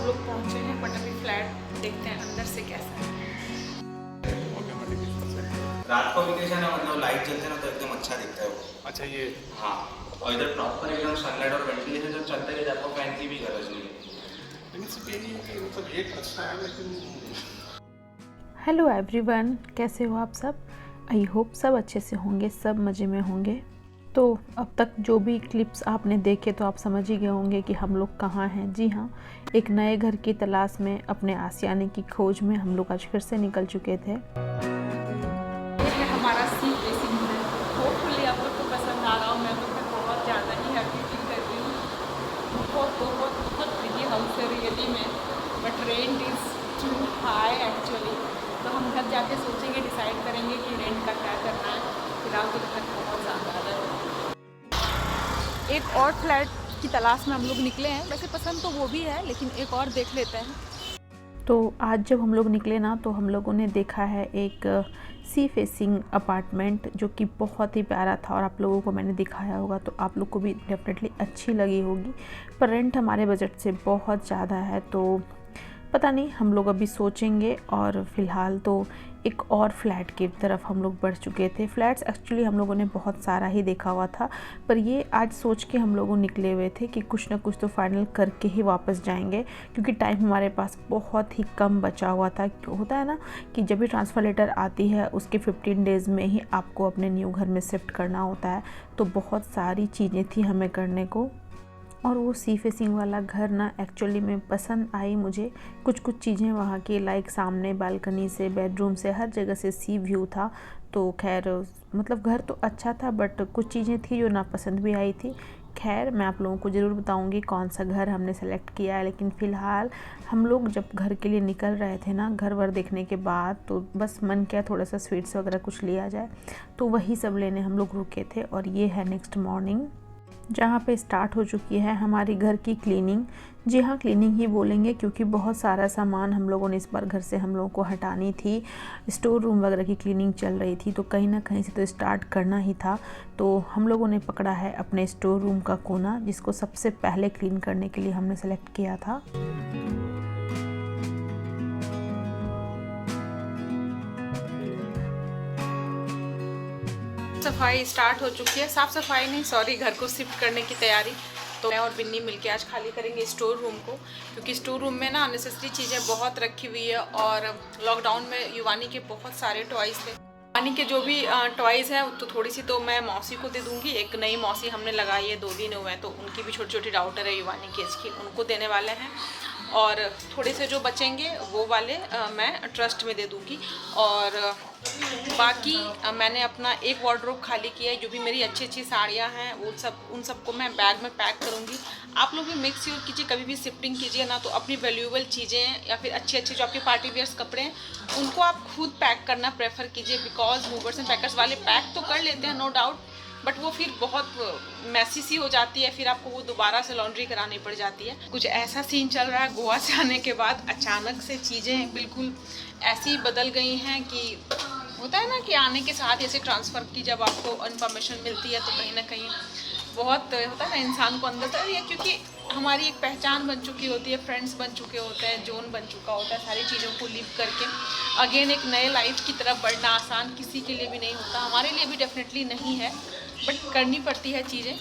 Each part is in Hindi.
लोग पहुंचे हैं, बट अभी फ्लैट देखते हैं अंदर से कैसा है। रात को भी कैसा ना, मतलब लाइट जलते ना तो एकदम अच्छा दिखता है वो। अच्छा ये हाँ, और इधर प्रॉपर एकदम सनलाइट और वेंटिलेशन जब चलता है आपको फैन की भी गरज नहीं है। मतलब एक अच्छा है लेकिन। हेलो एवरीवन, कैसे हो आप सब? आई होप सब अच्छे से होंगे, सब मज़े में होंगे। तो अब तक जो भी क्लिप्स आपने देखे तो आप समझ ही गए होंगे कि हम लोग कहाँ हैं। जी हाँ, एक नए घर की तलाश में, अपने आशियाने की खोज में हम लोग आज फिर से निकल चुके थे। ये है हमारा सी फेसिंग है। होपफुली आप लोग को पसंद आ रहा हो। मैं तो बहुत ज़्यादा ही हैप्पी फील कर रही हूँ। बहुत प्रिटी हाउस है रियली में, but rent is too high actually. तो हम घर जाके सोचेंगे, डिसाइड करेंगे कि रेंट का क्या करना है। फिलहाल तो घर बहुत ज़्यादा है। एक और फ्लैट की तलाश में हम लोग निकले हैं। वैसे पसंद तो वो भी है, लेकिन एक और देख लेते हैं। तो आज जब हम लोग निकले ना, तो हम लोगों ने देखा है एक सी फेसिंग अपार्टमेंट जो कि बहुत ही प्यारा था, और आप लोगों को मैंने दिखाया होगा तो आप लोग को भी डेफिनेटली अच्छी लगी होगी। पर रेंट हमारे बजट से बहुत ज़्यादा है, तो पता नहीं, हम लोग अभी सोचेंगे। और फ़िलहाल तो एक और फ्लैट की तरफ हम लोग बढ़ चुके थे। फ्लैट्स एक्चुअली हम लोगों ने बहुत सारा ही देखा हुआ था, पर ये आज सोच के हम लोग निकले हुए थे कि कुछ ना कुछ तो फाइनल करके ही वापस जाएंगे, क्योंकि टाइम हमारे पास बहुत ही कम बचा हुआ था। होता है ना कि जब भी ट्रांसफ़र लेटर आती है उसके 15 डेज़ में ही आपको अपने न्यू घर में शिफ्ट करना होता है, तो बहुत सारी चीज़ें थी हमें करने को। और वो सी फेसिंग वाला घर ना एक्चुअली में पसंद आई मुझे। कुछ चीज़ें वहाँ की, लाइक सामने बालकनी से, बेडरूम से, हर जगह से सी व्यू था। तो खैर मतलब घर तो अच्छा था, बट कुछ चीज़ें थी जो नापसंद भी आई थी। खैर मैं आप लोगों को ज़रूर बताऊंगी कौन सा घर हमने सेलेक्ट किया है। लेकिन फ़िलहाल हम लोग जब घर के लिए निकल रहे थे ना, घर वर देखने के बाद, तो बस मन किया थोड़ा सा स्वीट्स वगैरह कुछ लिया जाए, तो वही सब लेने हम लोग रुके थे। और ये है नेक्स्ट मॉर्निंग, जहाँ पे स्टार्ट हो चुकी है हमारी घर की क्लीनिंग। जी हाँ, क्लीनिंग ही बोलेंगे, क्योंकि बहुत सारा सामान हम लोगों ने इस बार घर से हम लोगों को हटानी थी। स्टोर रूम वगैरह की क्लीनिंग चल रही थी, तो कहीं ना कहीं से तो स्टार्ट करना ही था। तो हम लोगों ने पकड़ा है अपने स्टोर रूम का कोना, जिसको सबसे पहले क्लीन करने के लिए हमने सेलेक्ट किया था। सफाई स्टार्ट हो चुकी है। साफ़ सफाई नहीं, सॉरी, घर को शिफ्ट करने की तैयारी। तो मैं और बिन्नी मिलके आज खाली करेंगे स्टोर रूम को, क्योंकि स्टोर रूम में ना अननेसेसरी चीज़ें बहुत रखी हुई है। और लॉकडाउन में युवानी के बहुत सारे टॉयज़ थे। युवानी के जो भी टॉयज़ हैं तो थोड़ी सी तो मैं मौसी को दे दूँगी। एक नई मौसी हमने लगाई है, 2 दिन हुए हैं, तो उनकी भी छोटी छोटी राउटर है युवानी की एज की, उनको देने वाले हैं। और थोड़े से जो बचेंगे वो वाले मैं ट्रस्ट में दे दूँगी। और बाकी मैंने अपना एक वार्डरोब खाली किया है। जो भी मेरी अच्छी अच्छी साड़ियाँ हैं वो उन सबको मैं बैग में पैक करूँगी। आप लोग भी मेक श्योर कीजिए, कभी भी शिफ्टिंग कीजिए ना, तो अपनी वैल्यूएबल चीज़ें या फिर अच्छे अच्छे जो आपके पार्टी वेयर्स कपड़े हैं उनको आप खुद पैक करना प्रेफर कीजिए। बिकॉज मूवर्स एंड पैकर्स वाले पैक तो कर लेते हैं नो डाउट, बट वो फिर बहुत मैसी सी हो जाती है, फिर आपको वो दोबारा से लॉन्ड्री करानी पड़ जाती है। कुछ ऐसा सीन चल रहा है, गोवा से आने के बाद अचानक से चीज़ें बिल्कुल ऐसी बदल गई हैं कि होता है ना कि आने के साथ ऐसे ट्रांसफ़र की जब आपको इन्फॉर्मेशन मिलती है तो कहीं ना कहीं बहुत होता है ना इंसान को अंदर से, क्योंकि हमारी एक पहचान बन चुकी होती है, फ्रेंड्स बन चुके होते हैं, जोन बन चुका होता है। सारी चीज़ों को लीव करके अगेन एक नए लाइफ की तरफ बढ़ना आसान किसी के लिए भी नहीं होता, हमारे लिए भी डेफिनेटली नहीं है, बट करनी पड़ती है चीज़ें।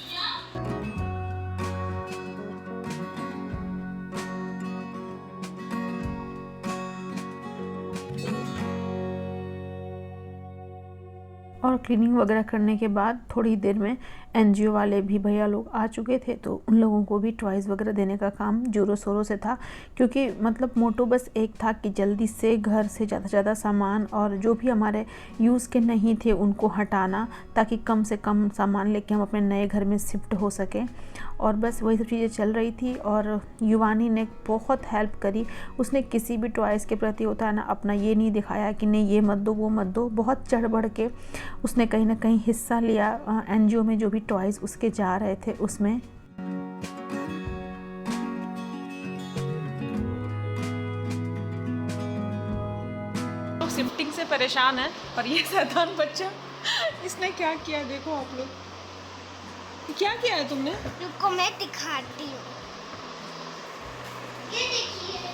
और क्लीनिंग वगैरह करने के बाद थोड़ी देर में एनजीओ वाले भी भैया लोग आ चुके थे, तो उन लोगों को भी टॉयज़ वगैरह देने का काम ज़ोरों शोरों से था। क्योंकि मतलब मोटो बस एक था कि जल्दी से घर से ज़्यादा से ज़्यादा सामान और जो भी हमारे यूज़ के नहीं थे उनको हटाना, ताकि कम से कम सामान लेके हम अपने नए घर में शिफ्ट हो सकें। और बस वही सब चीज़ें चल रही थी। और युवानी ने बहुत हेल्प करी। उसने किसी भी टॉयज़ के प्रति होता है ना, अपना ये नहीं दिखाया कि नहीं ये मत दो वो मत दो, बहुत चढ़ बढ़ के उसने कहीं ना कहीं हिस्सा लिया एनजीओ में, जो भी टॉयज़ उसके जा रहे थे उसमें। तो शिफ्टिंग से परेशान है, पर ये शैतान बच्चा इसने क्या किया देखो आप लोग। क्या किया है तुमने? रुको मैं दिखाती हूँ। ये देखिए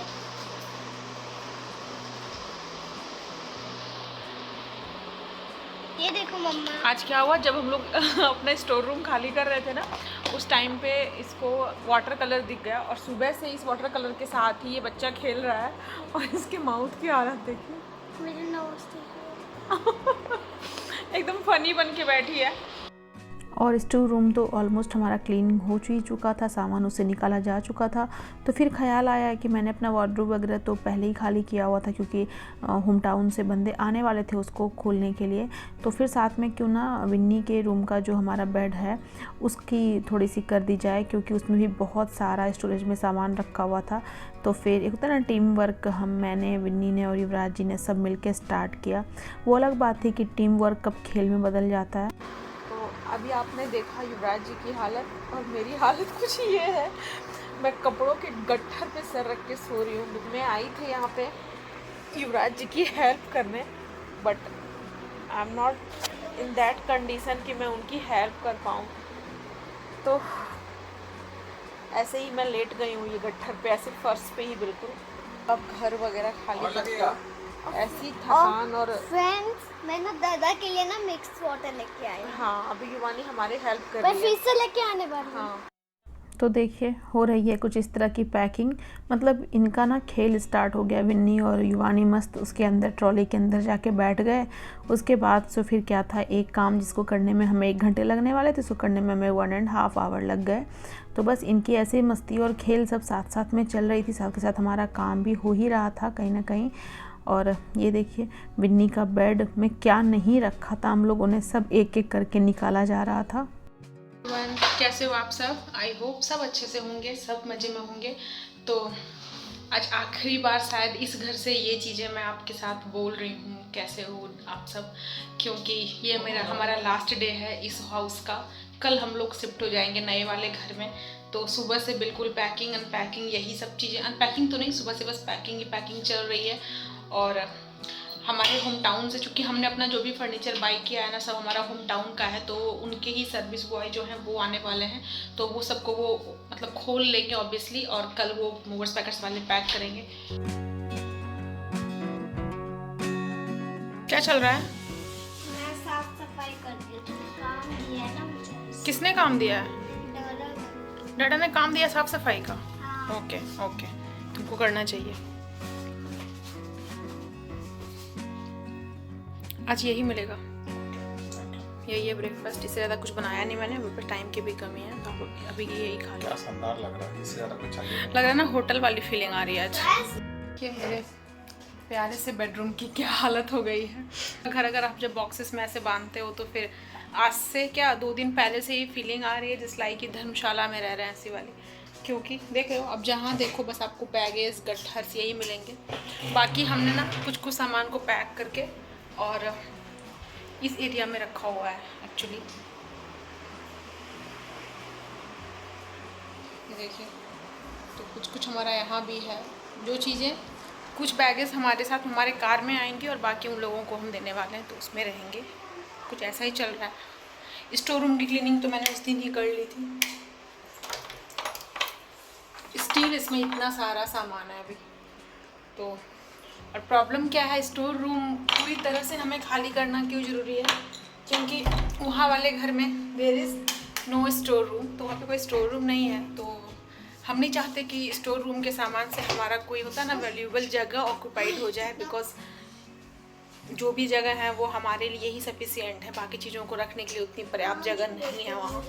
ये देखो मम्मा। आज क्या हुआ, जब हम लोग अपना स्टोर रूम खाली कर रहे थे ना, उस टाइम पे इसको वाटर कलर दिख गया और सुबह से इस वाटर कलर के साथ ही ये बच्चा खेल रहा है और इसके माउथ की हालत देखिए। मेरे नोज एकदम फनी बन के बैठी है। और स्टोर रूम तो ऑलमोस्ट हमारा क्लीनिंग हो ही चुका था, सामान उससे निकाला जा चुका था। तो फिर ख्याल आया कि मैंने अपना वार्डरोब वगैरह तो पहले ही खाली किया हुआ था, क्योंकि होम टाउन से बंदे आने वाले थे उसको खोलने के लिए। तो फिर साथ में क्यों ना विन्नी के रूम का जो हमारा बेड है उसकी थोड़ी सी कर दी जाए, क्योंकि उसमें भी बहुत सारा स्टोरेज में सामान रखा हुआ था। तो फिर एक होता है ना टीम वर्क, मैंने, विन्नी ने और युवराज जी ने सब मिलके स्टार्ट किया। वो अलग बात थी कि टीम वर्क कब खेल में बदल जाता है। अभी आपने देखा युवराज जी की हालत, और मेरी हालत कुछ ये है, मैं कपड़ों के गट्ठर पे सर रख के सो रही हूँ। मैं आई थी यहाँ पे युवराज जी की हेल्प करने, but I am not in that condition कि मैं उनकी हेल्प कर पाऊँ। तो ऐसे ही मैं लेट गई हूँ ये गट्ठर पे, ऐसे फर्श पे ही बिल्कुल। अब घर वगैरह खाली करके ऐसी थकान। और फ्रेंड्स, मैं ना दादा के लिए ना मिक्स वाटर लेके आई। हाँ, अभी युवानी हमारी हेल्प कर मैं रही फिर है। से लेके आने वाली हूँ। हाँ, तो देखिए हो रही है कुछ इस तरह की पैकिंग। मतलब इनका ना खेल स्टार्ट हो गया। विन्नी और युवानी मस्त उसके अंदर, ट्रॉली के अंदर जाके बैठ गए। उसके बाद से फिर क्या था, एक काम जिसको करने में हमें 1 घंटे लगने वाले थे, उसको करने में हमें 1.5 आवर लग गए। तो बस इनकी ऐसे मस्ती और खेल सब साथ साथ में चल रही थी, साथ के साथ हमारा काम भी हो ही रहा था कहीं ना कहीं। और ये देखिए विन्नी का बेड में क्या नहीं रखा था, हम लोगों ने सब एक एक करके निकाला जा रहा था। कैसे हो आप सब? आई होप सब अच्छे से होंगे, सब मज़े में होंगे। तो आज आखिरी बार शायद इस घर से ये चीज़ें मैं आपके साथ बोल रही हूँ, कैसे हो आप सब, क्योंकि ये हमारा लास्ट डे है इस हाउस का। कल हम लोग शिफ्ट हो जाएंगे नए वाले घर में। तो सुबह से बिल्कुल पैकिंग अनपैकिंग यही सब चीज़ें, अनपैकिंग तो नहीं, सुबह से बस पैकिंग ही पैकिंग चल रही है। और हमारे होम टाउन से, चूँकि हमने अपना जो भी फर्नीचर बाई किया है ना, सब हमारा होम टाउन का है, तो उनके ही सर्विस बॉय जो हैं वो आने वाले हैं। तो वो सबको वो मतलब खोल लेंगे ऑब्वियसली, और कल वो मूवर्स पैकेट्स वाले पैक करेंगे। क्या चल रहा है? मैं साफ सफाई कर रही हूँ, काम दिया है ना मुझे। किसने काम दिया है? डाडा ने काम दिया साफ सफाई का? हाँ। ओके ओके, तुमको करना चाहिए। आज यही मिलेगा, यही है ब्रेकफास्ट। इससे ज़्यादा कुछ बनाया नहीं मैंने, मेरे पास टाइम की भी कमी है, तो अभी यही खा लिया। शानदार लग रहा है, इससे ज़्यादा कुछ चाहिए नहीं। लग रहा है ना, होटल वाली फीलिंग आ रही है आज। ये मेरे प्यारे से बेडरूम की क्या हालत हो गई है। घर अगर आप जब बॉक्सेस में ऐसे बांधते हो तो फिर आज से क्या 2 दिन पहले से ही फीलिंग आ रही है जिस लाइक की धर्मशाला में रह रहे हैं, ऐसी वाली। क्योंकि देख रहे हो, अब जहाँ देखो बस आपको बैगेज गट्ठर यही मिलेंगे। बाकी हमने ना कुछ सामान को पैक करके और इस एरिया में रखा हुआ है एक्चुअली। देखिए, तो कुछ हमारा यहाँ भी है जो चीज़ें, कुछ बैगेज हमारे साथ हमारे कार में आएंगी और बाकी उन लोगों को हम देने वाले हैं, तो उसमें रहेंगे। कुछ ऐसा ही चल रहा है। स्टोर रूम की क्लीनिंग तो मैंने उस दिन ही कर ली थी। स्टील इसमें इतना सारा सामान है अभी तो। और प्रॉब्लम क्या है, स्टोर रूम पूरी तरह से हमें खाली करना क्यों ज़रूरी है, क्योंकि वहाँ वाले घर में there is no store room, तो वहाँ पे कोई स्टोर रूम नहीं है। तो हम नहीं चाहते कि स्टोर रूम के सामान से हमारा कोई होता है ना वैल्यूएबल जगह ऑक्यूपाइड हो जाए, बिकॉज जो भी जगह है वो हमारे लिए ही सफिशिएंट है, बाकी चीज़ों को रखने के लिए उतनी पर्याप्त जगह नहीं है वहाँ।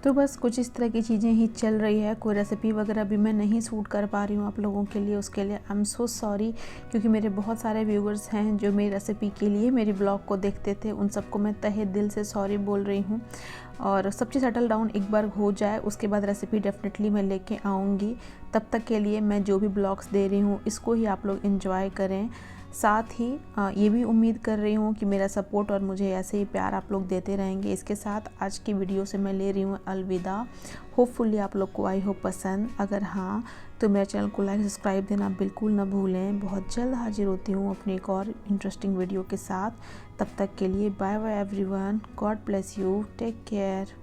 तो बस कुछ इस तरह की चीज़ें ही चल रही है। कोई रेसिपी वगैरह भी मैं नहीं शूट कर पा रही हूँ आप लोगों के लिए, उसके लिए आई एम सो सॉरी, क्योंकि मेरे बहुत सारे व्यूवर्स हैं जो मेरी रेसिपी के लिए मेरी ब्लॉग को देखते थे, उन सबको मैं तहे दिल से सॉरी बोल रही हूँ। और सब चीज़ सेटल डाउन एक बार हो जाए उसके बाद रेसिपी डेफिनेटली मैं लेके आऊँगी। तब तक के लिए मैं जो भी ब्लॉग्स दे रही हूँ इसको ही आप लोग एंजॉय करें। साथ ही ये भी उम्मीद कर रही हूँ कि मेरा सपोर्ट और मुझे ऐसे ही प्यार आप लोग देते रहेंगे। इसके साथ आज की वीडियो से मैं ले रही हूँ अलविदा। होपफुली आप लोग को आई हो पसंद। अगर हाँ तो मेरे चैनल को लाइक सब्सक्राइब देना बिल्कुल ना भूलें। बहुत जल्द हाजिर होती हूँ अपनी एक और इंटरेस्टिंग वीडियो के साथ। तब तक के लिए bye bye everyone, God bless you, take care.